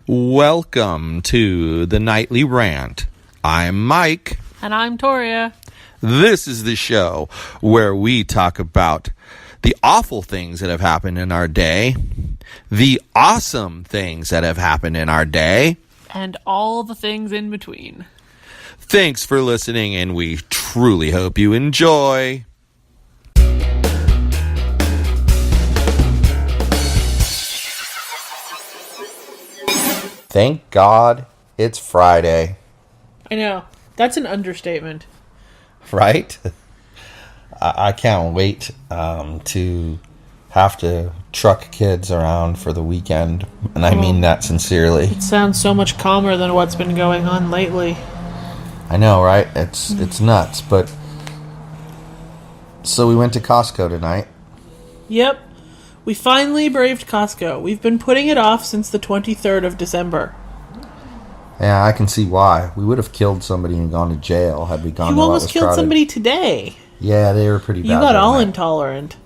Welcome to the Nightly Rant. I'm Mike. And I'm Torya. This is the show where we talk about the awful things that have happened in our day, the awesome things that have happened in our day, and all the things in between. Thanks for listening, and we truly hope you enjoy. Thank God it's Friday. I know. That's an understatement. Right? I can't wait to have to truck kids around for the weekend. And I mean that sincerely. It sounds so much calmer than what's been going on lately. I know, right? It's nuts. But so we went to Costco tonight. Yep. We finally braved Costco. We've been putting it off since the 23rd of December. Yeah, I can see why. We would have killed somebody and gone to jail had we gone to You almost killed somebody today. Yeah, they were pretty bad. You got all intolerant.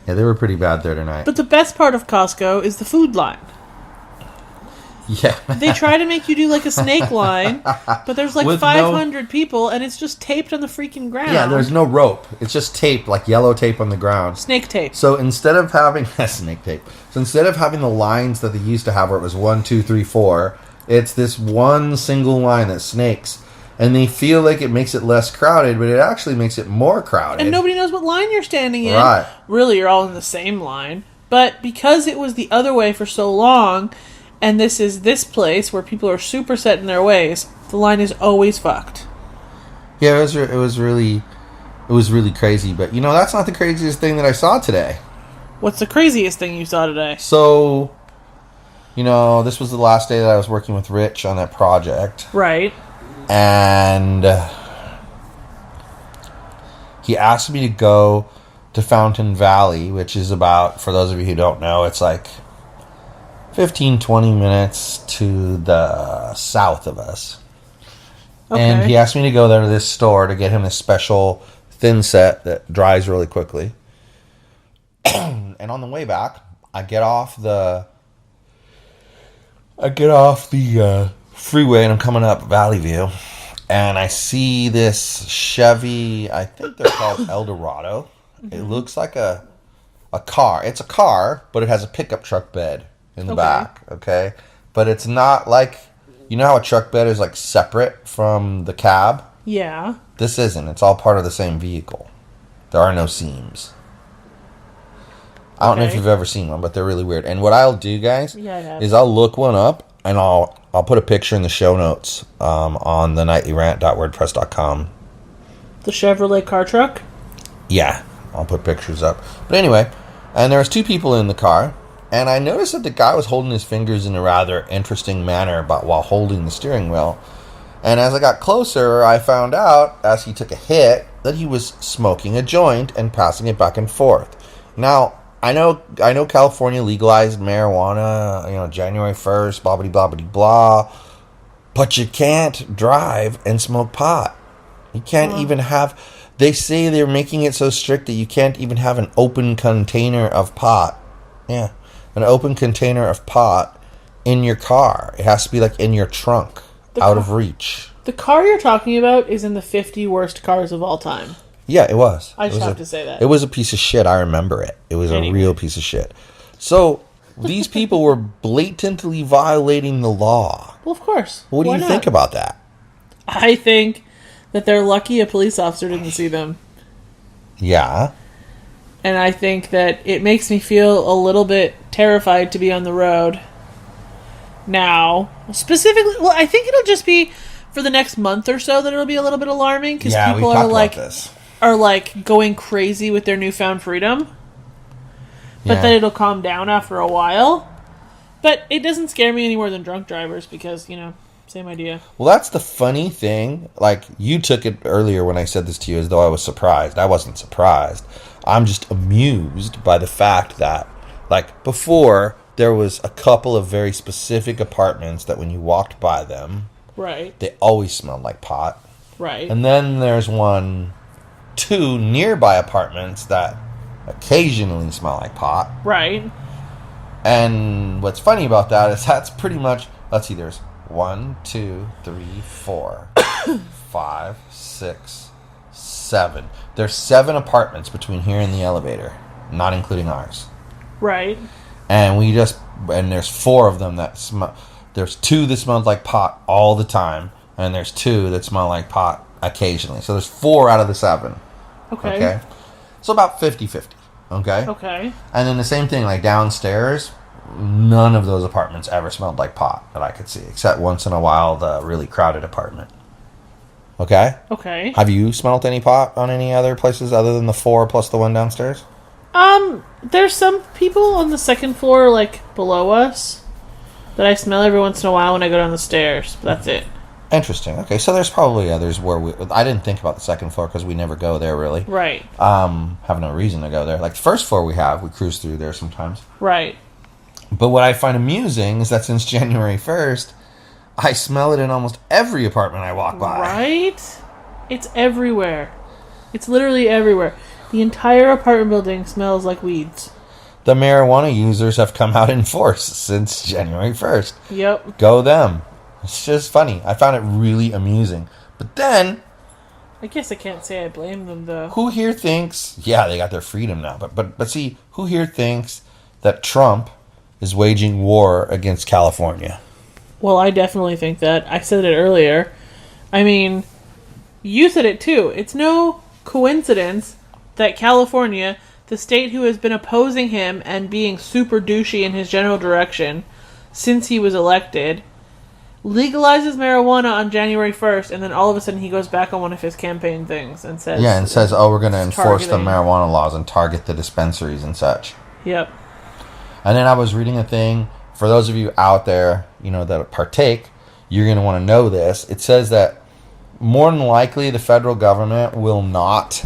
Yeah, they were pretty bad there tonight. But the best part of Costco is the food line. Yeah. They try to make you do like a snake line, but there's like 500 people and it's just taped on the freaking ground. Yeah, there's no rope. It's just tape, like yellow tape on the ground. Snake tape. So instead of having snake tape, instead of having the lines that they used to have where it was 1, 2, 3, 4, it's this one single line that snakes. And they feel like it makes it less crowded, but it actually makes it more crowded. And nobody knows what line you're standing in. Right. Really, you're all in the same line. But because it was the other way for so long, and this is this place where people are super set in their ways, the line is always fucked. Yeah, it was really crazy. But, you know, that's not the craziest thing that I saw today. What's the craziest thing you saw today? So, you know, this was the last day that I was working with Rich on that project. Right. And he asked me to go to Fountain Valley, which is about, for those of you who don't know, it's like 15-20 minutes to the south of us. Okay. And he asked me to go there to this store to get him this special thin set that dries really quickly. And on the way back, I get off the freeway and I'm coming up Valley View, and I see this Chevy, I think they're called Eldorado. Mm-hmm. It looks like a car. It's a car, but it has a pickup truck bed in the back, okay? But it's not like, you know how a truck bed is like separate from the cab? Yeah. This isn't. It's all part of the same vehicle. There are no seams. I don't know if you've ever seen one, but they're really weird. And what I'll do, guys, is I'll look one up, and I'll put a picture in the show notes on the nightlyrant.wordpress.com. The Chevrolet car truck? Yeah, I'll put pictures up. But anyway, and there was 2 people in the car, and I noticed that the guy was holding his fingers in a rather interesting manner while holding the steering wheel. And as I got closer, I found out, as he took a hit, that he was smoking a joint and passing it back and forth. Now, I know California legalized marijuana, January 1st, blah, blah, blah, blah, blah, but you can't drive and smoke pot. You can't even have, they say they're making it so strict that you can't even have an open container of pot. Yeah, an open container of pot in your car. It has to be like in your trunk, out of reach. The car you're talking about is in the 50 worst cars of all time. Yeah, it was. I just have to say that. It was a piece of shit. I remember it. It was a real piece of shit. So, these people were blatantly violating the law. Well, of course. What do you think about that? I think that they're lucky a police officer didn't see them. Yeah. And I think that it makes me feel a little bit terrified to be on the road now. Specifically, well, I think it'll just be for the next month or so that it'll be a little bit alarming because people are like going crazy with their newfound freedom. But then it'll calm down after a while. But it doesn't scare me any more than drunk drivers because, same idea. Well, that's the funny thing. Like, you took it earlier when I said this to you as though I was surprised. I wasn't surprised. I'm just amused by the fact that, like, before, there was a couple of very specific apartments that when you walked by them, right, they always smelled like pot. Right. And then there's 2 nearby apartments that occasionally smell like pot. Right. And what's funny about that is that's pretty much let's see, there's 1, 2, 3, 4, 5, 6, 7. There's 7 apartments between here and the elevator, not including ours. Right. And there's 4 of them that smell. There's 2 that smell like pot all the time, and there's 2 that smell like pot occasionally. So there's 4 out of the 7. Okay. So about 50-50. Okay. Okay. And then the same thing, like downstairs, none of those apartments ever smelled like pot that I could see, except once in a while the really crowded apartment. Okay? Okay. Have you smelled any pot on any other places other than the 4 plus the one downstairs? There's some people on the second floor, like, below us, that I smell every once in a while when I go down the stairs. But that's it. Interesting. Okay, so there's probably others where I didn't think about the second floor because we never go there, really. Right. Have no reason to go there. Like, the first floor we cruise through there sometimes. Right. But what I find amusing is that since January 1st, I smell it in almost every apartment I walk by. Right? It's everywhere. It's literally everywhere. The entire apartment building smells like weeds. The marijuana users have come out in force since January 1st. Yep. Go them. It's just funny. I found it really amusing. But then, I guess I can't say I blame them, though. who here thinks... Yeah, they got their freedom now. But see, who here thinks that Trump is waging war against California? Well, I definitely think that. I said it earlier. I mean, you said it too. It's no coincidence that California, the state who has been opposing him and being super douchey in his general direction since he was elected, legalizes marijuana on January 1st, and then all of a sudden he goes back on one of his campaign things and says... Yeah, and says, oh, we're going to enforce the targeting. marijuana laws and target the dispensaries and such. Yep. And then I was reading a thing, for those of you out there, that partake, you're going to want to know this. It says that more than likely the federal government will not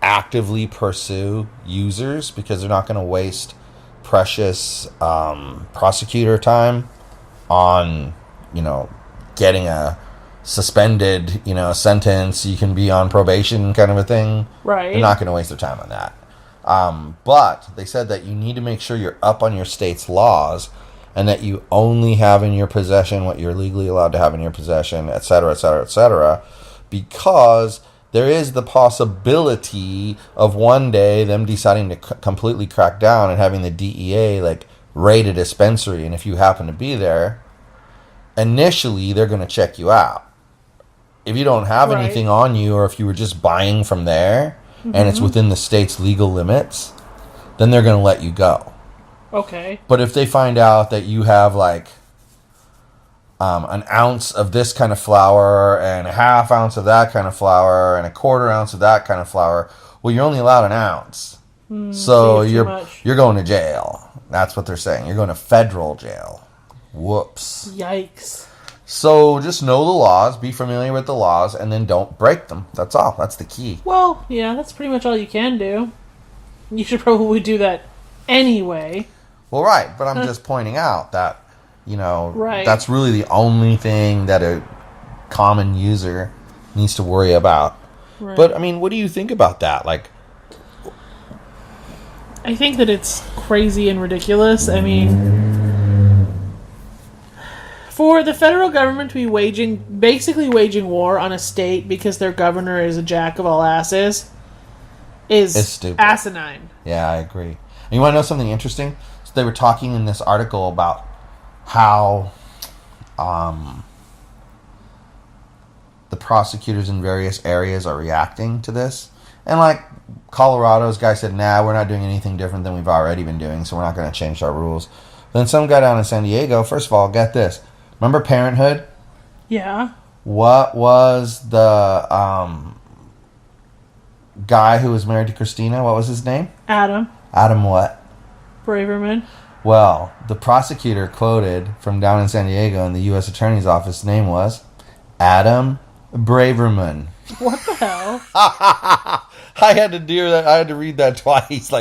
actively pursue users because they're not going to waste precious prosecutor time on, getting a suspended, sentence. You can be on probation kind of a thing. Right. They're not going to waste their time on that. But they said that you need to make sure you're up on your state's laws and that you only have in your possession what you're legally allowed to have in your possession, et cetera, et cetera, et cetera, because there is the possibility of one day them deciding to completely crack down and having the DEA, raid a dispensary. And if you happen to be there, initially they're going to check you out. If you don't have Right. anything on you, or if you were just buying from there, and it's within the state's legal limits, then they're going to let you go. Okay. But if they find out that you have an ounce of this kind of flour and a half ounce of that kind of flour and a quarter ounce of that kind of flour, well, you're only allowed an ounce. So too much. you're going to jail. That's what they're saying. You're going to federal jail. Whoops. Yikes. So just know the laws, be familiar with the laws, and then don't break them. That's all. That's the key. Well, yeah, that's pretty much all you can do. You should probably do that anyway. Well, right, but I'm just pointing out that, Right. that's really the only thing that a common user needs to worry about. Right. But, what do you think about that? I think that it's crazy and ridiculous. I mean, for the federal government to be basically waging war on a state because their governor is a jack of all asses is It's stupid. asinine. Yeah, I agree. And you want to know something interesting? So they were talking in this article about how the prosecutors in various areas are reacting to this. And Colorado's guy said, nah, we're not doing anything different than we've already been doing, so we're not going to change our rules. Then some guy down in San Diego, first of all, get this. Remember Parenthood? Yeah. What was the guy who was married to Christina? What was his name? Adam Adam what? Braverman. Well, the prosecutor quoted from down in San Diego in the U.S. Attorney's Office name was Adam Braverman. What the hell? I had to do that. I had to read that twice.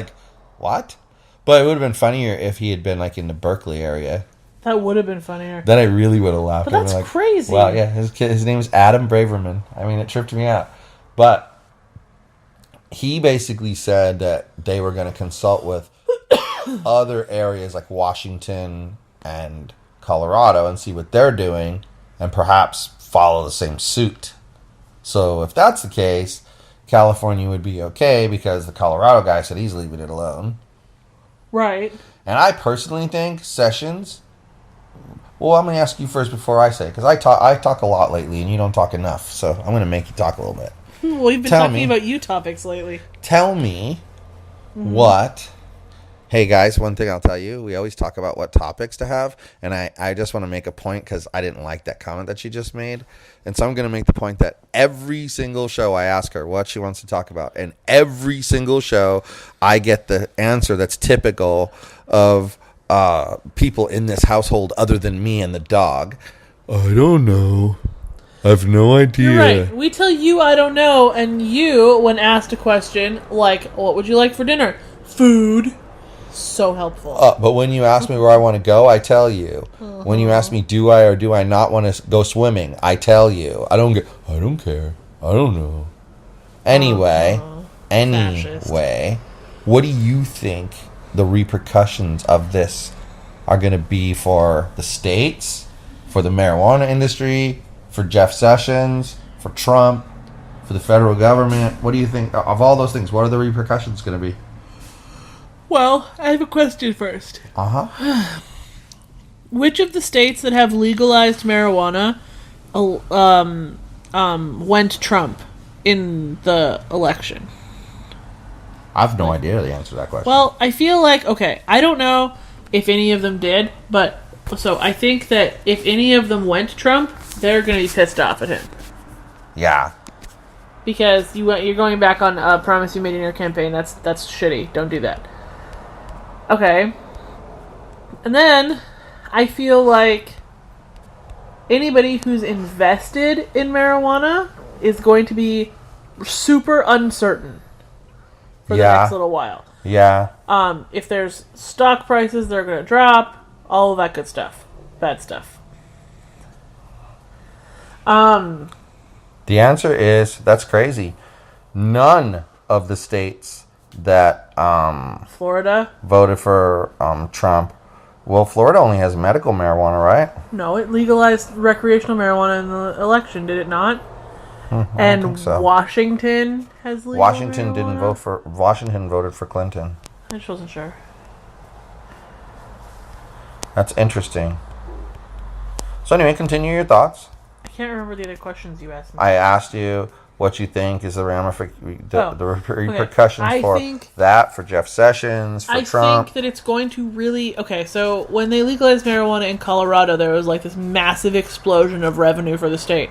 What? But it would have been funnier if he had been in the Berkeley area. That would have been funnier. Then I really would have laughed. But that's crazy. Wow, yeah, his name is Adam Braverman. It tripped me out. But he basically said that they were going to consult with other areas like Washington and Colorado and see what they're doing and perhaps follow the same suit. So if that's the case, California would be okay because the Colorado guy said he's leaving it alone. Right. And I personally think Sessions... Well, I'm going to ask you first before I say it, because I talk a lot lately and you don't talk enough. So I'm going to make you talk a little bit. Well, we've been talking about you topics lately. Tell me what... Hey guys, one thing I'll tell you, we always talk about what topics to have, and I just want to make a point because I didn't like that comment that she just made, and so I'm going to make the point that every single show I ask her what she wants to talk about, and every single show I get the answer that's typical of people in this household other than me and the dog. I don't know. I have no idea. You're right. We tell you I don't know, and you, when asked a question like, what would you like for dinner? Food. So helpful. But when you ask me where I want to go, I tell you. When you ask me, do I or do I not want to go swimming, I tell you. I don't care. I don't know. Anyway, what do you think the repercussions of this are going to be for the states, for the marijuana industry, for Jeff Sessions, for Trump, for the federal government? What do you think of all those things? What are the repercussions going to be? Well, I have a question first. Which of the states that have legalized marijuana went Trump in the election? I have no idea the answer to that question. Well, I feel like, okay, I don't know if any of them did, but so I think that if any of them went Trump, they're going to be pissed off at him. Yeah. Because you're going back on a promise you made in your campaign. That's shitty. Don't do that. Okay. And then I feel like anybody who's invested in marijuana is going to be super uncertain for the next little while. Yeah. If there's stock prices, they're going to drop. All of that good stuff. Bad stuff. The answer is, that's crazy. None of the states that Florida voted for Trump. Well, Florida only has medical marijuana, right? No, it legalized recreational marijuana in the election, did it not? I think so. Washington has legal Washington marijuana? Washington voted for Clinton. I just wasn't sure. That's interesting. So anyway, continue your thoughts. I can't remember the other questions you asked me. I asked you what you think is the repercussions I for think that, for Jeff Sessions, for Trump. I think that it's going to really... Okay, so when they legalized marijuana in Colorado, there was like this massive explosion of revenue for the state.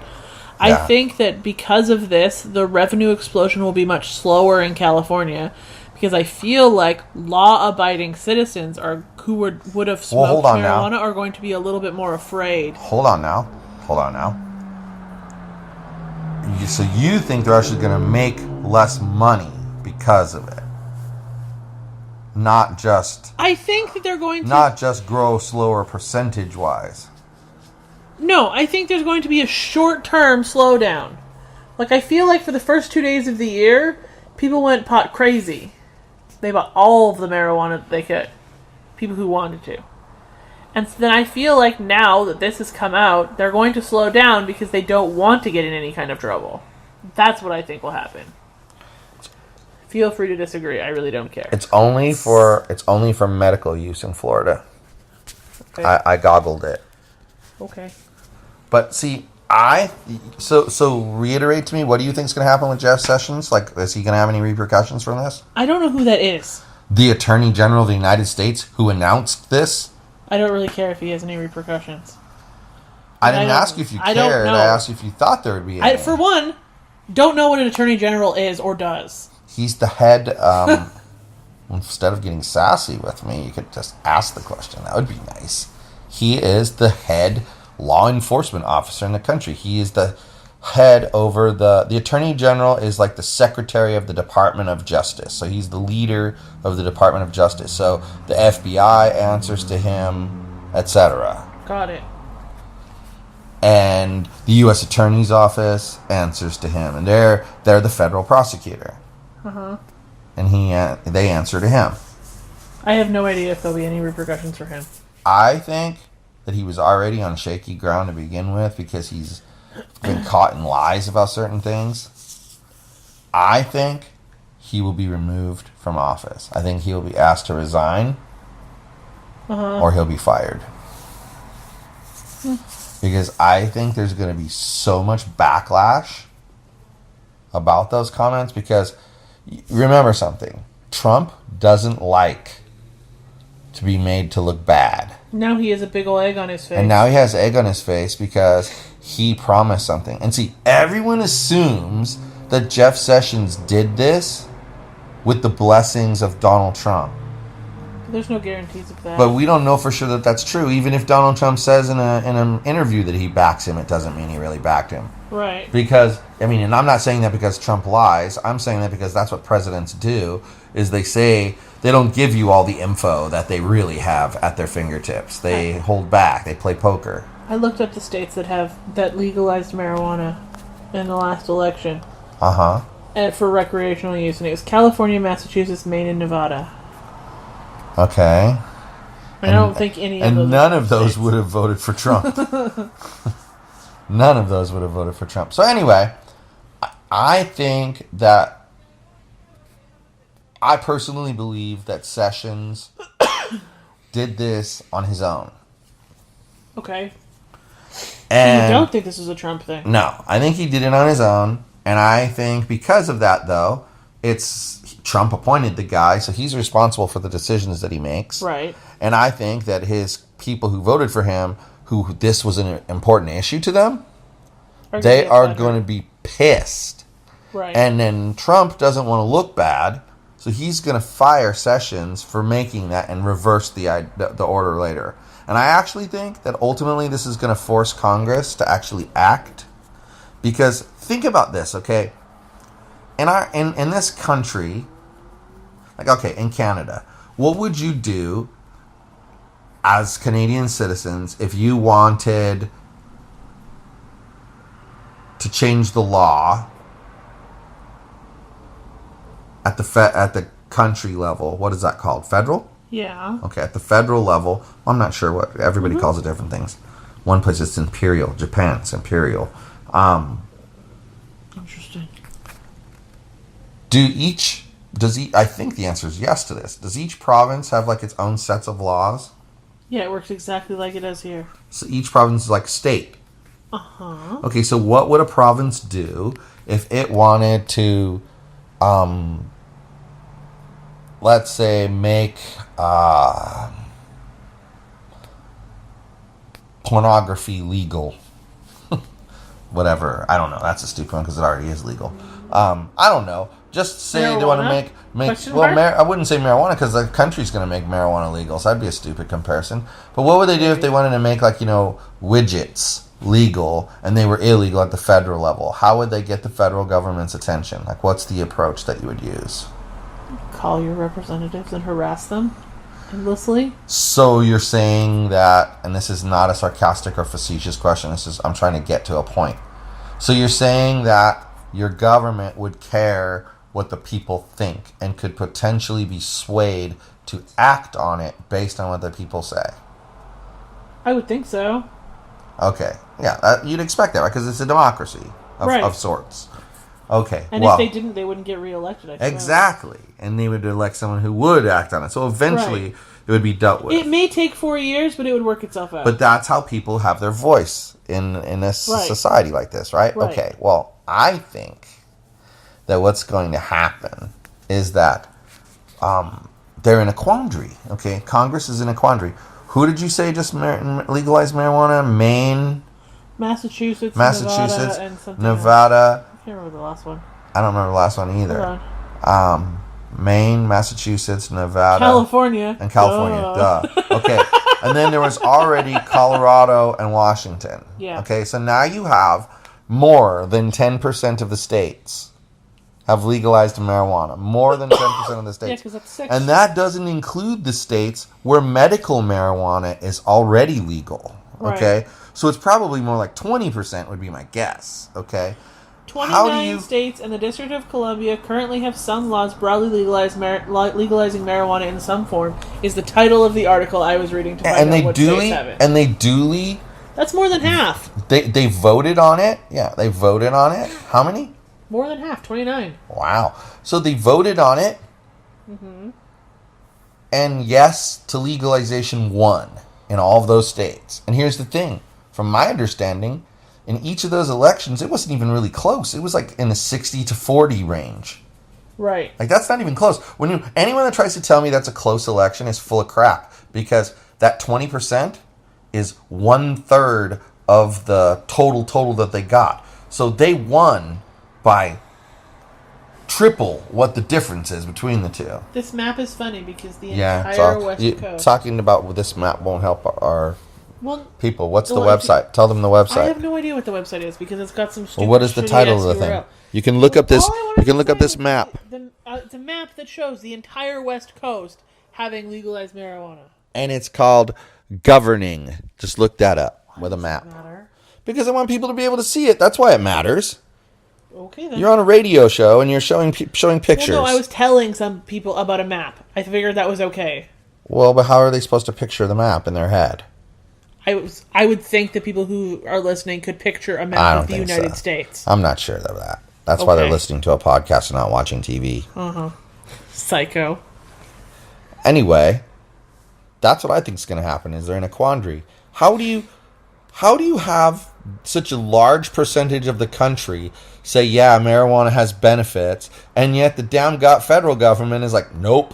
I think that because of this, the revenue explosion will be much slower in California, because I feel like law-abiding citizens who would have smoked marijuana are going to be a little bit more afraid. Hold on now. So you think they're actually going to make less money because of it? Not just... I think that they're going to... Not just grow slower percentage-wise. No, I think there's going to be a short-term slowdown. Like, I feel like for the first 2 days of the year, people went pot crazy. They bought all of the marijuana that they could. People who wanted to. And so then I feel like now that this has come out, they're going to slow down because they don't want to get in any kind of trouble. That's what I think will happen. Feel free to disagree. I really don't care. It's only for medical use in Florida. Okay. I goggled it. Okay. But see, so reiterate to me, what do you think is going to happen with Jeff Sessions? Like, is he going to have any repercussions from this? I don't know who that is. The Attorney General of the United States who announced this? I don't really care if he has any repercussions. I didn't ask you if you cared. I asked you if you thought there would be any. For one, don't know what an Attorney General is or does. He's the head... instead of getting sassy with me, you could just ask the question. That would be nice. He is the head law enforcement officer in the country. He is the head over the Attorney General is like the Secretary of the Department of Justice. So he's the leader of the Department of Justice. So the FBI answers to him, etc. Got it. And the U.S. Attorney's Office answers to him, and they're the federal prosecutor. And they answer to him. I have no idea if there'll be any repercussions for him. I think that he was already on shaky ground to begin with because he's been caught in lies about certain things. I think he will be removed from office. I think he will be asked to resign or he'll be fired. Because I think there's going to be so much backlash about those comments because remember something. Trump doesn't like to be made to look bad. Now he has a big old egg on his face. And now he has egg on his face because he promised something. And see, everyone assumes that Jeff Sessions did this with the blessings of Donald Trump. There's no guarantees of that. But we don't know for sure that that's true. Even if Donald Trump says in an interview that he backs him, it doesn't mean he really backed him. Right. Because, I mean, and I'm not saying that because Trump lies. I'm saying that because that's what presidents do, is they say they don't give you all the info that they really have at their fingertips. They hold back. They play poker. I looked up the states that legalized marijuana in the last election. And for recreational use, and it was California, Massachusetts, Maine, and Nevada. Okay. I don't think any of those. And none of those would have voted for Trump. None of those would have voted for Trump. So anyway, I think that I personally believe that Sessions did this on his own. Okay. And you don't think this is a Trump thing? No, I think he did it on his own. And I think because of that, though, it's Trump appointed the guy, so he's responsible for the decisions that he makes. Right. And I think that his people who voted for him, who this was an important issue to them, they are going to be pissed. Right. And then Trump doesn't want to look bad, so he's going to fire Sessions for making that and reverse the order later. And I actually think that ultimately this is going to force Congress to actually act. Because think about this, okay? In this country, like, okay, in Canada, what would you do as Canadian citizens if you wanted to change the law at the country level? What is that called? Federal? Yeah. Okay, at the federal level, I'm not sure what everybody calls it different things. One place it's imperial, Japan, it's imperial. Interesting. I think the answer is yes to this. Does each province have like its own sets of laws? Yeah, it works exactly like it does here. So each province is like state. Uh-huh. Okay, so what would a province do if it wanted to, let's say, make pornography legal? Whatever. I don't know. That's a stupid one because it already is legal. I don't know. Just say marijuana? They want to make I wouldn't say marijuana because the country's going to make marijuana legal, so that'd be a stupid comparison. But what would they do if they wanted to make, like, widgets legal and they were illegal at the federal level? How would they get the federal government's attention? Like, what's the approach that you would use? Call your representatives and harass them endlessly. So you're saying that, and this is not a sarcastic or facetious question, I'm trying to get to a point. So you're saying that your government would care what the people think and could potentially be swayed to act on it based on what the people say? I would think so. Okay. Yeah, you'd expect that, right? Because it's a democracy of sorts. Okay. And if they didn't, they wouldn't get reelected, I suppose. Exactly. And they would elect someone who would act on it. So eventually it would be dealt with. It may take 4 years, but it would work itself out. But that's how people have their voice in this society like this, right? Okay. Well, I think that what's going to happen is that they're in a quandary. Okay, Congress is in a quandary. Who did you say just legalized marijuana? Maine, Massachusetts, Nevada. I can't remember the last one. I don't remember the last one either. Maine, Massachusetts, Nevada, California, Duh. Okay, and then there was already Colorado and Washington. Yeah. Okay, so now you have more than 10% of the states have legalized marijuana. More than 10% of the states. Yeah, because that's 6. And that doesn't include the states where medical marijuana is already legal. Okay? Right. So it's probably more like 20% would be my guess. Okay? 29 states and the District of Columbia currently have some laws broadly legalizing marijuana in some form, is the title of the article I was reading to find out what states have it. And they duly... That's more than half. They voted on it? Yeah, they voted on it. How many? More than half, 29. Wow. So they voted on it. Mm-hmm. And yes to legalization won in all of those states. And here's the thing. From my understanding, in each of those elections, it wasn't even really close. It was like in the 60 to 40 range. Right. Like, that's not even close. Anyone that tries to tell me that's a close election is full of crap. Because that 20% is 1/3 of the total that they got. So they won by triple what the difference is between the two. This map is funny because the entire West Coast... Talking about this map won't help our people. What's the website? Tell them the website. I have no idea what the website is because it's got some stupid... Well, what is the title of the thing? You can look up this. You can look up this map. It's a map that shows the entire West Coast having legalized marijuana. And it's called Governing. Just look that up with a map. Matter? Because I want people to be able to see it. That's why it matters. Okay, then. You're on a radio show and you're showing pictures. Well, no, I was telling some people about a map. I figured that was okay. Well, but how are they supposed to picture the map in their head? I would think that people who are listening could picture a map of the United States. I'm not sure of that. That's why they're listening to a podcast and not watching TV. Uh-huh. Psycho. Anyway, that's what I think is going to happen. Is they're in a quandary. How do you have such a large percentage of the country say, yeah, marijuana has benefits, and yet the damn federal government is like, nope,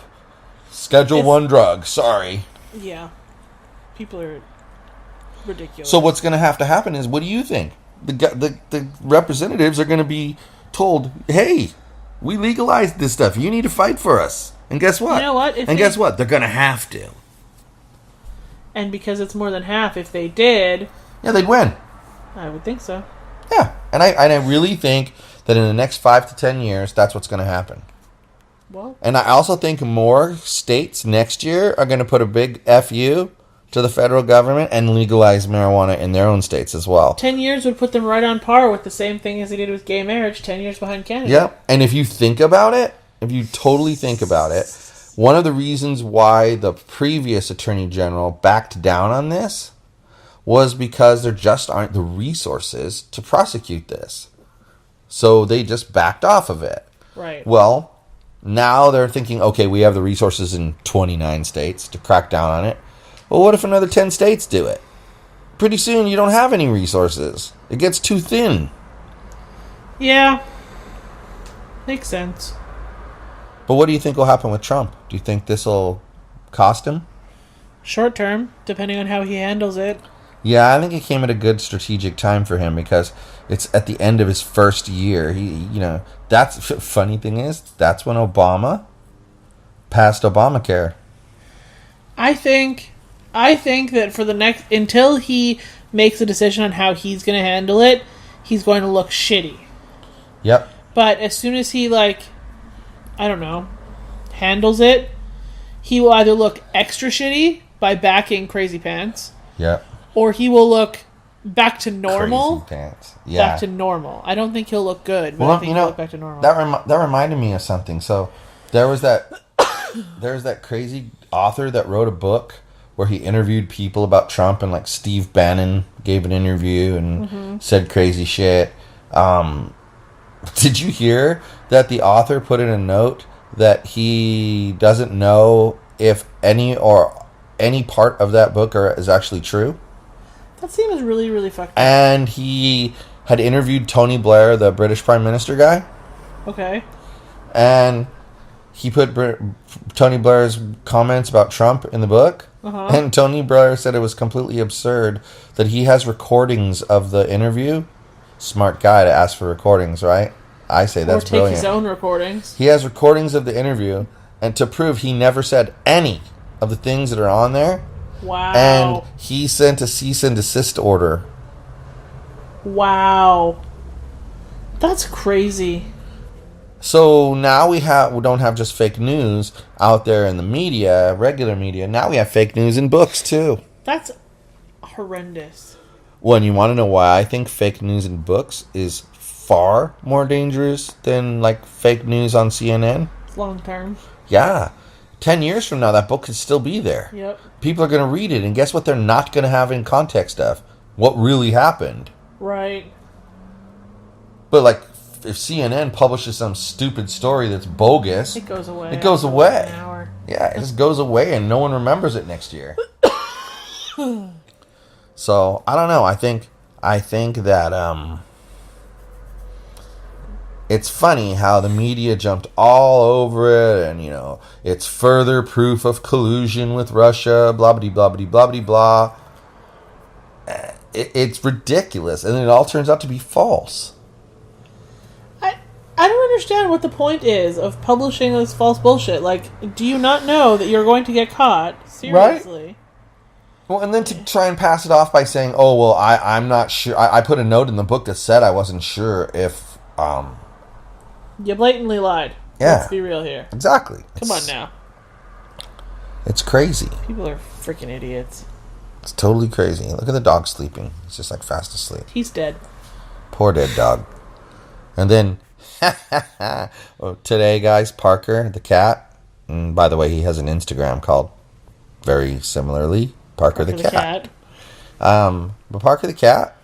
Schedule 1 drug, sorry. Yeah. People are ridiculous. So what's going to happen is, what do you think? The representatives are going to be told, hey, we legalized this stuff. You need to fight for us. And guess what? You know what? Guess what? They're going to have to. And because it's more than half, if they did... Yeah, they'd win. I would think so. Yeah. And I really think that in the next 5 to 10 years, that's what's going to happen. Well... And I also think more states next year are going to put a big FU to the federal government and legalize marijuana in their own states as well. 10 years would put them right on par with the same thing as they did with gay marriage, 10 years behind Canada. Yeah, and if you think about it, if you totally think about it, one of the reasons why the previous Attorney General backed down on this was because there just aren't the resources to prosecute this. So they just backed off of it. Right. Well, now they're thinking, okay, we have the resources in 29 states to crack down on it. Well, what if another 10 states do it? Pretty soon you don't have any resources. It gets too thin. Yeah. Makes sense. But what do you think will happen with Trump? Do you think this will cost him? Short term, depending on how he handles it. Yeah, I think it came at a good strategic time for him because it's at the end of his first year. That's funny thing is, that's when Obama passed Obamacare. I think that for the next, until he makes a decision on how he's going to handle it, he's going to look shitty. Yep. But as soon as he, handles it, he will either look extra shitty by backing Crazy Pants. Yep. Or he will look back to normal. Crazy Pants. Yeah. Back to normal. I don't think he'll look good, but I think he'll look back to normal. That reminded me of something. So there was that crazy author that wrote a book where he interviewed people about Trump, and Steve Bannon gave an interview and said crazy shit. Did you hear that the author put in a note that he doesn't know if any part of that book is actually true? That seems really, really fucked up. And he had interviewed Tony Blair, the British Prime Minister guy. Okay. And he put Tony Blair's comments about Trump in the book. Uh-huh. And Tony Blair said it was completely absurd that he has recordings of the interview. Smart guy to ask for recordings, right? I say that's brilliant. Or take his own recordings. He has recordings of the interview, and to prove he never said any of the things that are on there. Wow. And he sent a cease and desist order. Wow. That's crazy. So now we don't have just fake news out there in the media, regular media. Now we have fake news in books too. That's horrendous. Well, and you want to know why I think fake news in books is far more dangerous than like fake news on CNN. Long term. Yeah. 10 years from now, that book could still be there. Yep. People are going to read it, and guess what they're not going to have in context of? What really happened. Right. But, like, if CNN publishes some stupid story that's bogus... It goes away. It goes away. An hour. Yeah, it just goes away, and no one remembers it next year. So, I don't know. I think that, it's funny how the media jumped all over it, and, you know, it's further proof of collusion with Russia, blah, blah, blah, blah, blah, blah, blah. It's ridiculous, and it all turns out to be false. I don't understand what the point is of publishing this false bullshit. Like, do you not know that you're going to get caught? Seriously. Right? Well, and then to try and pass it off by saying, oh, well, I'm not sure. I put a note in the book that said I wasn't sure if... You blatantly lied. Yeah. Let's be real here. Exactly. Come on now. It's crazy. People are freaking idiots. It's totally crazy. Look at the dog sleeping. He's just like fast asleep. He's dead. Poor dead dog. And then today, guys, Parker the cat. And by the way, he has an Instagram called very similarly Parker the cat. But Parker the cat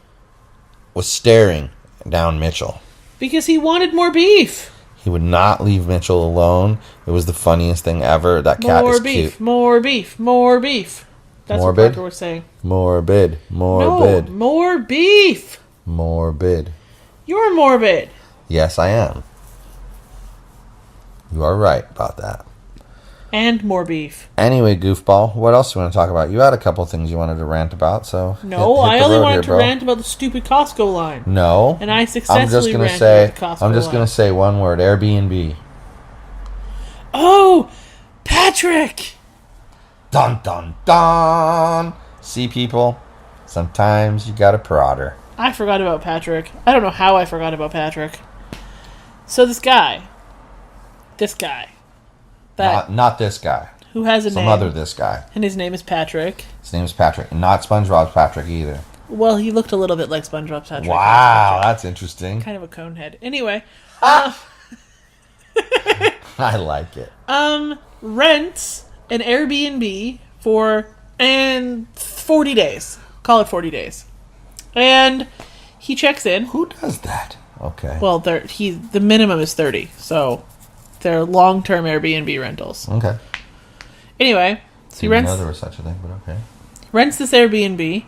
was staring down Mitchell. Because he wanted more beef. He would not leave Mitchell alone. It was the funniest thing ever. That cat is cute. More beef, more beef. That's Morbid? what Parker was saying. Morbid. No, more beef. Morbid. You're morbid. Yes, I am. You are right about that. And more beef. Anyway, goofball, what else do you want to talk about? You had a couple things you wanted to rant about, so... No, I only wanted to rant about the stupid Costco line. No. And I successfully ranted about the Costco line. I'm just going to say one word, AirBNB. Oh, Patrick! Dun, dun, dun! See, people, sometimes you got to prod her. I forgot about Patrick. I don't know how I forgot about Patrick. So this guy... Not this guy. Who has a name. Some other this guy. And his name is Patrick. His name is Patrick. Not SpongeBob's Patrick either. Well, he looked a little bit like SpongeBob's Patrick. Wow, that's interesting. Kind of a cone head. Anyway. I like it. Rents an Airbnb for 40 days. Call it 40 days. And he checks in. Who does that? Okay. Well, the minimum is 30, so they're long-term Airbnb rentals. Okay. Anyway, so he rents. I didn't know there was such a thing, but okay. Rents this Airbnb,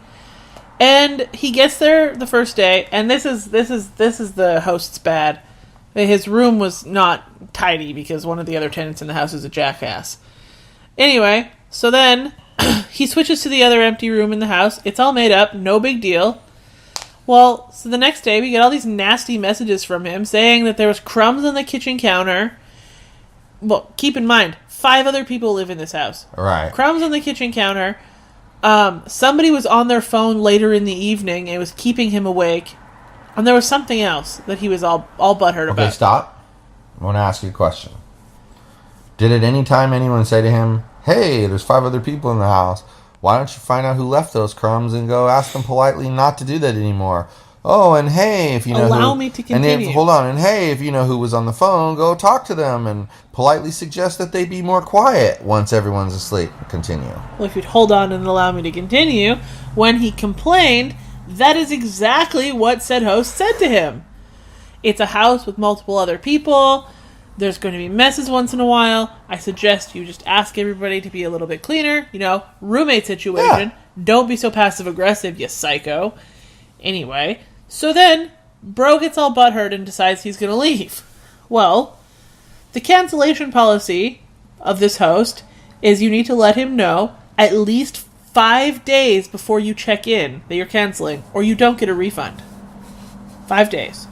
and he gets there the first day. And this is the host's bad. His room was not tidy because one of the other tenants in the house is a jackass. Anyway, so then he switches to the other empty room in the house. It's all made up, no big deal. Well, so the next day we get all these nasty messages from him saying that there was crumbs on the kitchen counter. Well, keep in mind, 5 other people live in this house. Right. Crumbs on the kitchen counter. Somebody was on their phone later in the evening. It was keeping him awake. And there was something else that he was all butthurt about. Okay, stop. I want to ask you a question. Did at any time anyone say to him, hey, there's 5 other people in the house. Why don't you find out who left those crumbs and go ask them politely not to do that anymore? Oh, and hey, if you know Allow me to continue. And hey, if you know who was on the phone, go talk to them and politely suggest that they be more quiet once everyone's asleep. Continue. Well, if you'd hold on and allow me to continue, when he complained, that is exactly what said host said to him. It's a house with multiple other people. There's going to be messes once in a while. I suggest you just ask everybody to be a little bit cleaner. You know, roommate situation. Yeah. Don't be so passive-aggressive, you psycho. Anyway, so then, bro gets all butthurt and decides he's going to leave. Well, the cancellation policy of this host is you need to let him know at least 5 days before you check in that you're canceling, or you don't get a refund. 5 days.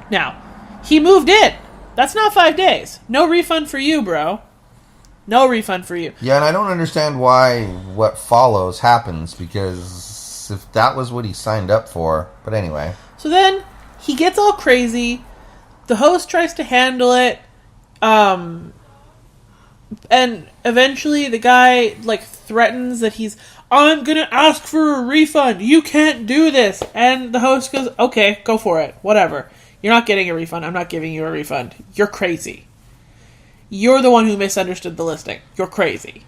Now, he moved in. That's not 5 days. No refund for you, bro. No refund for you. Yeah, and I don't understand why what follows happens, because if that was what he signed up for. But anyway. So then, he gets all crazy. The host tries to handle it. And eventually the guy, threatens that I'm gonna ask for a refund. You can't do this. And the host goes, okay, go for it. Whatever. You're not getting a refund. I'm not giving you a refund. You're crazy. You're the one who misunderstood the listing. You're crazy.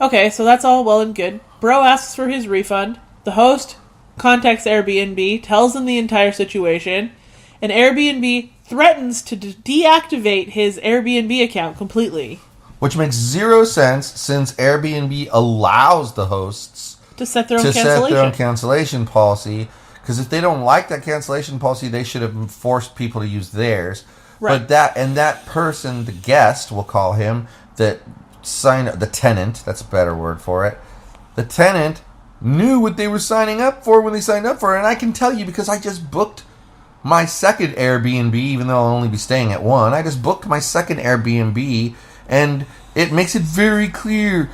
Okay, so that's all well and good. Bro asks for his refund. The host contacts Airbnb, tells them the entire situation, and Airbnb threatens to deactivate his Airbnb account completely. Which makes zero sense since Airbnb allows the hosts To set their own cancellation policy. Because if they don't like that cancellation policy, they should have forced people to use theirs. Right. But that person, the guest, we'll call him, the tenant, that's a better word for it. The tenant knew what they were signing up for when they signed up for it. And I can tell you because I just booked my second Airbnb, even though I'll only be staying at one. I just booked my second Airbnb, and it makes it very clear.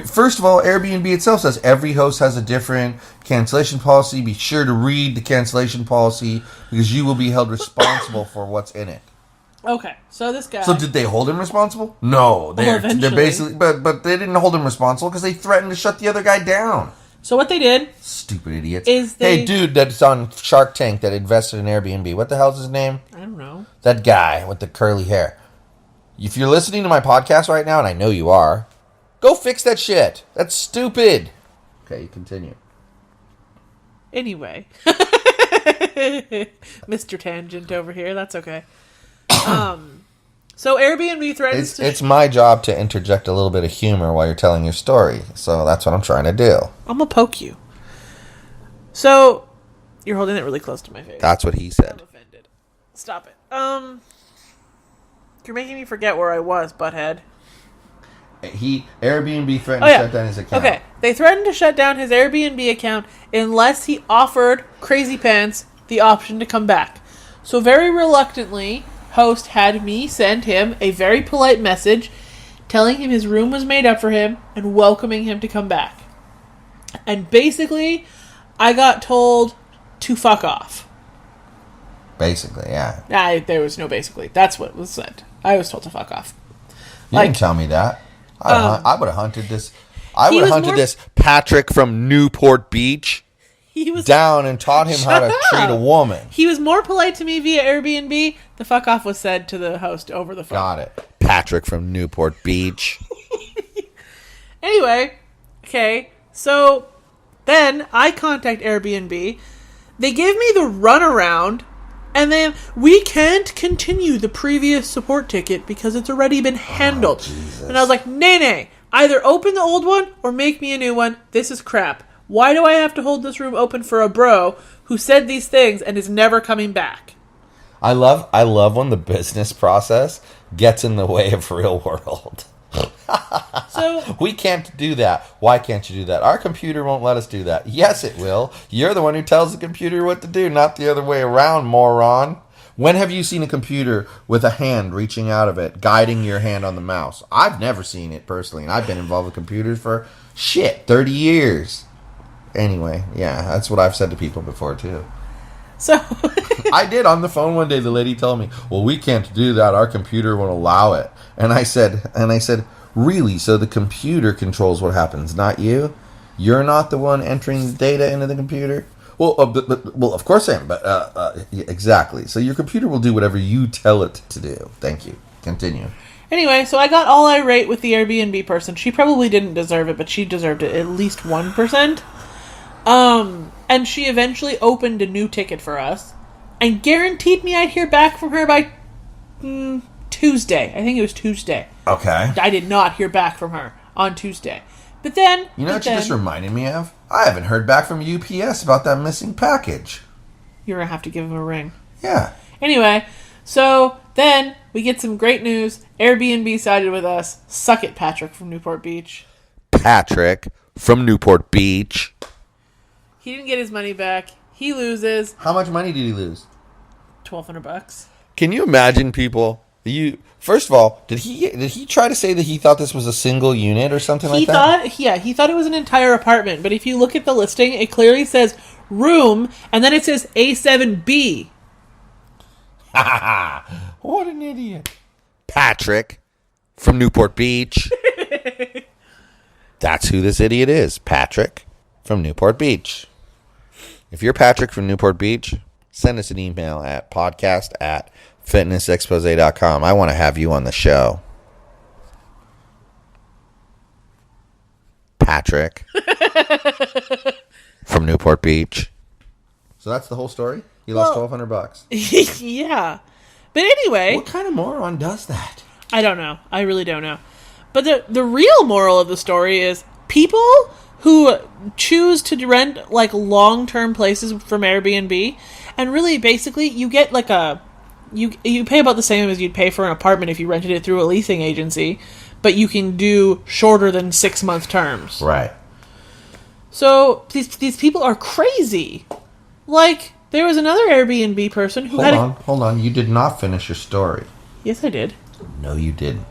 First of all, Airbnb itself says every host has a different cancellation policy. Be sure to read the cancellation policy because you will be held responsible for what's in it. Okay, so this guy... So did they hold him responsible? No. They're basically... But they didn't hold him responsible because they threatened to shut the other guy down. So what they did... Stupid idiots. Hey, dude that's on Shark Tank that invested in Airbnb. What the hell's his name? I don't know. That guy with the curly hair. If you're listening to my podcast right now, and I know you are, go fix that shit. That's stupid. Okay, you continue. Anyway. Mr. Tangent over here. That's okay. So Airbnb threatens It's my job to interject a little bit of humor while you're telling your story. So that's what I'm trying to do. I'm gonna poke you. So, you're holding it really close to my face. That's what he said. I'm offended. Stop it. You're making me forget where I was, butthead. Airbnb threatened to shut down his account. Okay, they threatened to shut down his Airbnb account unless he offered Crazy Pants the option to come back. So very reluctantly, host had me send him a very polite message telling him his room was made up for him and welcoming him to come back. And basically, I got told to fuck off. Basically, yeah. There was no basically. That's what was said. I was told to fuck off. You didn't tell me that. I would have hunted this. I would have hunted this Patrick from Newport Beach down and taught him how to treat a woman. He was more polite to me via Airbnb. The fuck off was said to the host over the phone. Got it. Patrick from Newport Beach. Anyway, okay, so then I contact Airbnb. They give me the runaround, and then we can't continue the previous support ticket because it's already been handled. And I was like, nay. Either open the old one or make me a new one. This is crap. Why do I have to hold this room open for a bro who said these things and is never coming back? I love when the business process gets in the way of real world. So we can't do that. Why can't you do that? Our computer won't let us do that. Yes, it will. You're the one who tells the computer what to do, not the other way around, moron. When have you seen a computer with a hand reaching out of it, guiding your hand on the mouse? I've never seen it personally, and I've been involved with computers for 30 years. Anyway, yeah, that's what I've said to people before, too. So I did on the phone one day. The lady told me, well, we can't do that. Our computer won't allow it. And I said, really? So the computer controls what happens, not you? You're not the one entering the data into the computer? Well, well, of course I am, but exactly. So your computer will do whatever you tell it to do. Thank you. Continue. Anyway, so I got all irate with the Airbnb person. She probably didn't deserve it, but she deserved it at least 1%. And she eventually opened a new ticket for us and guaranteed me I'd hear back from her by Tuesday. I think it was Tuesday. Okay. I did not hear back from her on Tuesday. But then... You know what you just reminded me of? I haven't heard back from UPS about that missing package. You're going to have to give them a ring. Yeah. Anyway, so then we get some great news. Airbnb sided with us. Suck it, Patrick from Newport Beach. Patrick from Newport Beach. He didn't get his money back. He loses. How much money did he lose? $1,200. Can you imagine people? First of all, did he try to say that he thought this was a single unit or something like that? He thought it was an entire apartment. But if you look at the listing, it clearly says room, and then it says A7B. What an idiot. Patrick from Newport Beach. That's who this idiot is. Patrick from Newport Beach. If you're Patrick from Newport Beach, send us an email at podcast@fitnessexpose.com. I want to have you on the show. Patrick from Newport Beach. So that's the whole story? You lost $1,200. Yeah. But anyway. What kind of moron does that? I don't know. I really don't know. But the real moral of the story is people who choose to rent like long-term places from Airbnb, and really basically you get like you pay about the same as you'd pay for an apartment if you rented it through a leasing agency, but you can do shorter than 6-month terms. Right. So these people are crazy. Like, there was another Airbnb person who Hold on. You did not finish your story. Yes, I did. No, you didn't.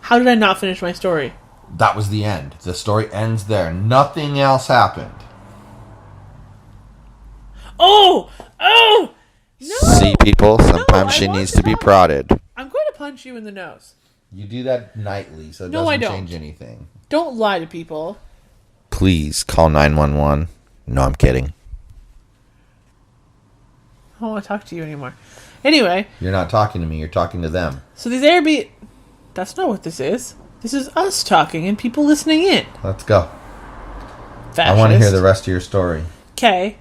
How did I not finish my story? That was the end. The story ends there. Nothing else happened. Oh! No! See, people, sometimes she want needs to be prodded. I'm going to punch you in the nose. You do that nightly, so it No, I doesn't don't. change anything. Don't lie to people. Please call 911. No, I'm kidding. I don't want to talk to you anymore. Anyway. You're not talking to me. You're talking to them. So these Airbnb... That's not what this is. This is us talking and people listening in. Let's go. Fascist. I want to hear the rest of your story. Okay.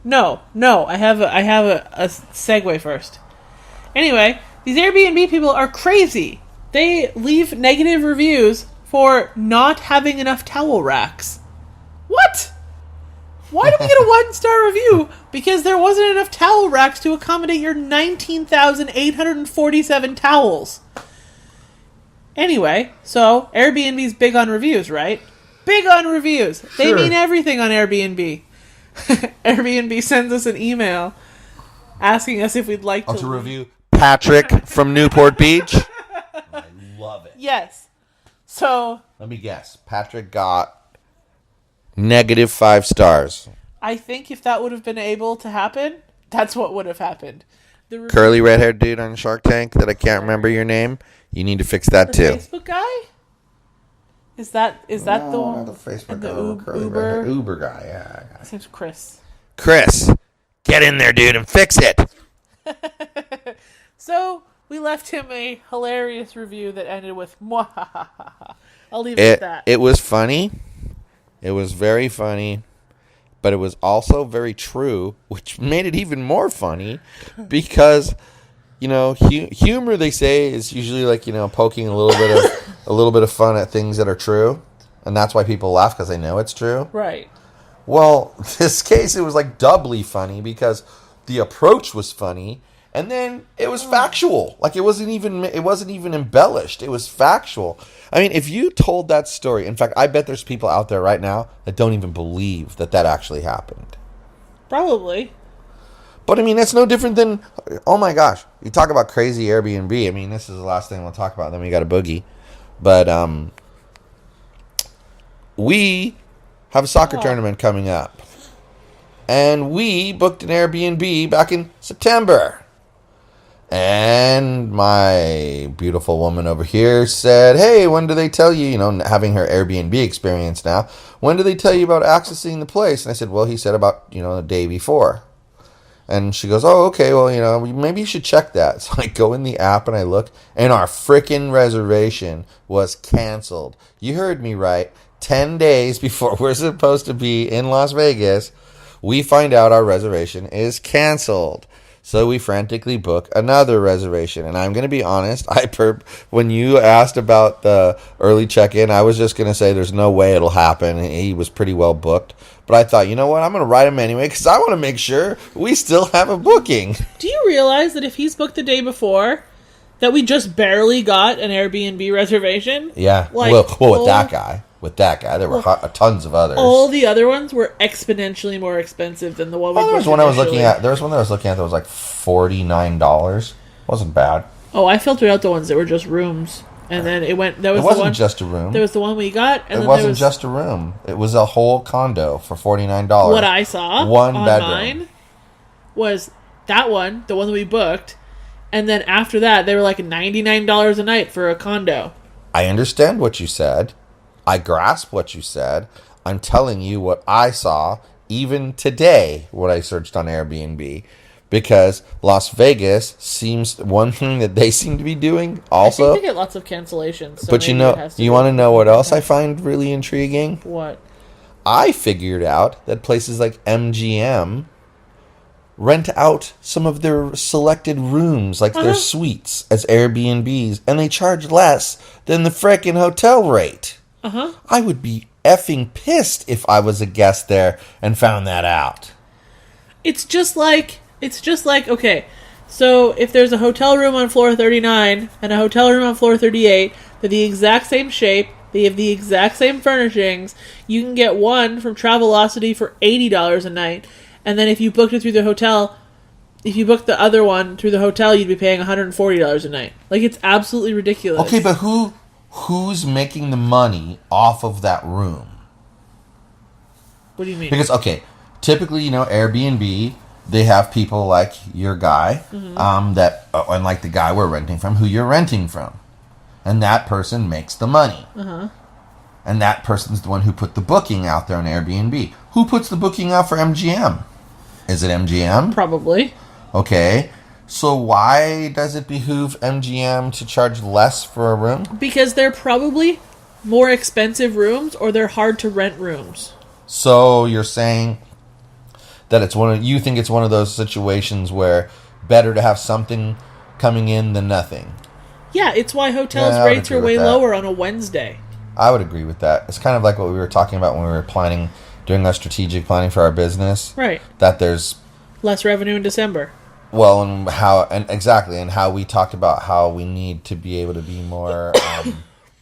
No. I have a segue first. Anyway, these Airbnb people are crazy. They leave negative reviews for not having enough towel racks. What? Why did we get a 1-star review? Because there wasn't enough towel racks to accommodate your 19,847 towels. Anyway, so Airbnb's big on reviews, right? Big on reviews. They Sure. mean everything on Airbnb. Airbnb sends us an email asking us if we'd like To review Patrick from Newport Beach. I love it. Yes. So Let me guess. Patrick got -5 stars. I think if that would have been able to happen, that's what would have happened. The Curly red-haired dude on Shark Tank that I can't remember your name. You need to fix that too. Facebook guy? Is that the one? Not the Facebook and the guy. Curly red-haired Uber guy. Yeah. His name's Chris. Chris, get in there, dude, and fix it. So we left him a hilarious review that ended with "Mwahahaha." I'll leave it at that. It was funny. It was very funny. But it was also very true, which made it even more funny because, humor, they say, is usually like, poking a little bit of fun at things that are true. And that's why people laugh, because they know it's true. Right. Well, this case, it was like doubly funny because the approach was funny. And then it was factual. Like it wasn't even embellished. It was factual. I mean, if you told that story, in fact, I bet there's people out there right now that don't even believe that actually happened. Probably. But I mean, that's no different than, oh my gosh, you talk about crazy Airbnb. I mean, this is the last thing we'll talk about. Then we got a boogie. But we have a soccer tournament coming up. And we booked an Airbnb back in September. And my beautiful woman over here said, hey, when do they tell you, having her Airbnb experience now, when do they tell you about accessing the place? And I said, well, he said about, the day before. And she goes, oh, okay, well, maybe you should check that. So I go in the app and I look, and our frickin' reservation was canceled. You heard me right. 10 days before we're supposed to be in Las Vegas, we find out our reservation is canceled. So we frantically book another reservation. And I'm going to be honest, when you asked about the early check-in, I was just going to say there's no way it'll happen. He was pretty well booked. But I thought, you know what, I'm going to write him anyway because I want to make sure we still have a booking. Do you realize that if he's booked the day before, that we just barely got an Airbnb reservation? Yeah. Like, with that guy. With that guy. There were tons of others. All the other ones were exponentially more expensive than the one we booked. There was one I was looking at. There was one that I was looking at that was like $49. Wasn't bad. Oh, I filtered out the ones that were just rooms. And then it went... It wasn't just a room. There was the one we got. And it wasn't just a room. It was a whole condo for $49. What I saw one on bedroom mine was that one, the one that we booked. And then after that, they were like $99 a night for a condo. I understand what you said. I grasp what you said. I'm telling you what I saw even today when I searched on Airbnb. because Las Vegas seems one thing that they seem to be doing also. I think they get lots of cancellations. So but you want to know what else I find really intriguing? What? I figured out that places like MGM rent out some of their selected rooms, like their suites, as Airbnbs, and they charge less than the frickin' hotel rate. I would be effing pissed if I was a guest there and found that out. It's just like, okay, so if there's a hotel room on floor 39 and a hotel room on floor 38, they're the exact same shape, they have the exact same furnishings, you can get one from Travelocity for $80 a night, and then if you booked it through the hotel, if you booked the other one through the hotel, you'd be paying $140 a night. Like, it's absolutely ridiculous. Okay, but who's making the money off of that room? What do you mean? Because, okay, typically, Airbnb, they have people like your guy, that, and like the guy we're renting from, who you're renting from. And that person makes the money. And that person's the one who put the booking out there on Airbnb. Who puts the booking out for MGM? Is it MGM? Probably. Okay. So why does it behoove MGM to charge less for a room? Because they're probably more expensive rooms, or they're hard to rent rooms. So you're saying that you think it's one of those situations where better to have something coming in than nothing. Yeah, it's why hotels' rates are way lower on a Wednesday. I would agree with that. It's kind of like what we were talking about when we were doing our strategic planning for our business. Right. That there's less revenue in December. Well, and how we talked about how we need to be able to be more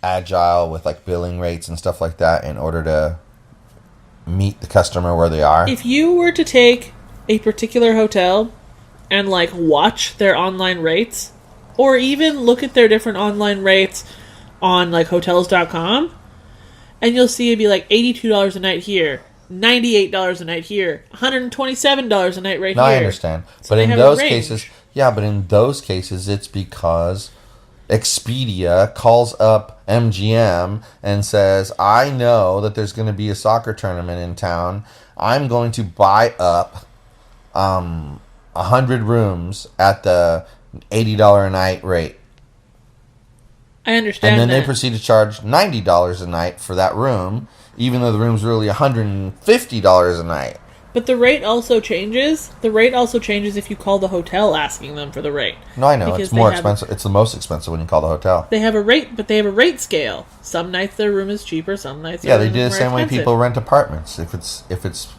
agile with like billing rates and stuff like that in order to meet the customer where they are. If you were to take a particular hotel and like watch their online rates, or even look at their different online rates on like hotels.com, and you'll see it'd be like $82 a night here, $98 a night here, $127 a night right here. I understand. So but in those cases, it's because Expedia calls up MGM and says, I know that there's going to be a soccer tournament in town. I'm going to buy up 100 rooms at the $80 a night rate. I understand. And then they proceed to charge $90 a night for that room, even though the room's really $150 a night. But the rate also changes. The rate also changes if you call the hotel asking them for the rate. No, I know. It's more expensive. It's the most expensive when you call the hotel. They have a rate, but they have a rate scale. Some nights their room is cheaper, some nights they do the same way people rent apartments. If it's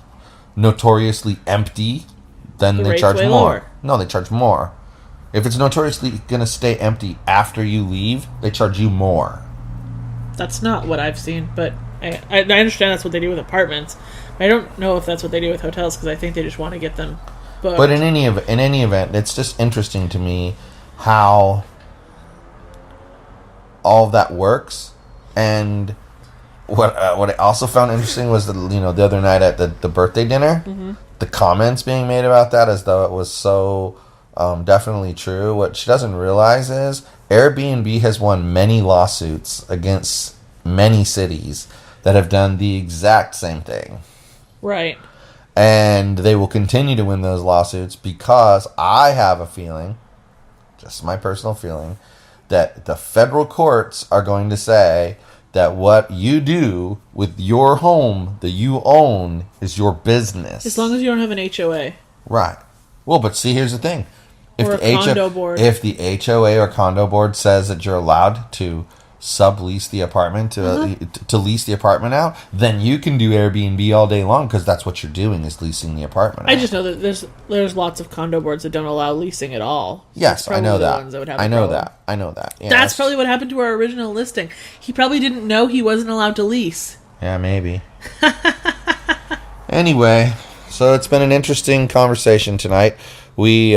notoriously empty, then they charge more. Lower. No, they charge more. If it's notoriously going to stay empty after you leave, they charge you more. That's not what I've seen, but I understand that's what they do with apartments. I don't know if that's what they do with hotels, because I think they just want to get them booked. But in any event, it's just interesting to me how all of that works. And what I also found interesting was the other night at the birthday dinner, the comments being made about that as though it was so definitely true. What she doesn't realize is Airbnb has won many lawsuits against many cities that have done the exact same thing. Right. And they will continue to win those lawsuits because I have a feeling, just my personal feeling, that the federal courts are going to say that what you do with your home that you own is your business. As long as you don't have an HOA. Right. Well, but see, here's the thing. Or a condo board. If the HOA or condo board says that you're allowed to sublease the apartment, to lease the apartment out, then you can do Airbnb all day long because that's what you're doing is leasing the apartment out. I just know that there's lots of condo boards that don't allow leasing at all. Yes, I know that. I know that. Yeah, that's probably what happened to our original listing. He probably didn't know he wasn't allowed to lease. Yeah, maybe. Anyway, so it's been an interesting conversation tonight. We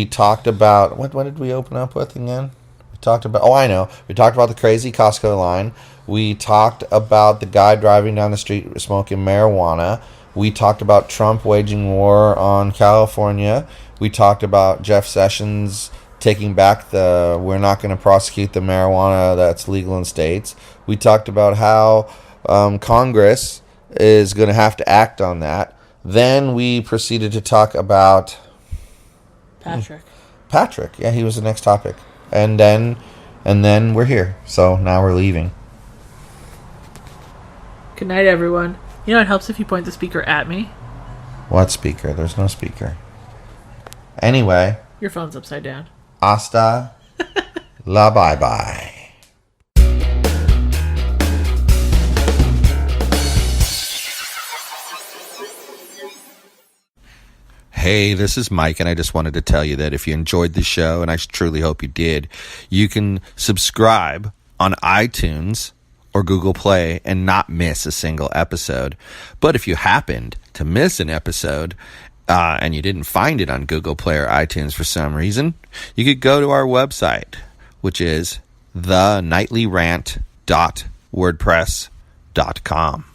talked about what did we open up with again? We talked about we talked about the crazy Costco line. We talked about the guy driving down the street smoking marijuana. We talked about Trump waging war on California. We talked about Jeff Sessions taking back we're not going to prosecute the marijuana that's legal in states. We talked about how Congress is going to have to act on that. Then we proceeded to talk about Patrick. Yeah, he was the next topic. And then we're here. So now we're leaving. Good night, everyone. You know, it helps if you point the speaker at me. What speaker? There's no speaker. Anyway. Your phone's upside down. Hasta la bye-bye. Hey, this is Mike, and I just wanted to tell you that if you enjoyed the show, and I truly hope you did, you can subscribe on iTunes or Google Play and not miss a single episode. But if you happened to miss an episode and you didn't find it on Google Play or iTunes for some reason, you could go to our website, which is theNightlyRant.wordpress.com.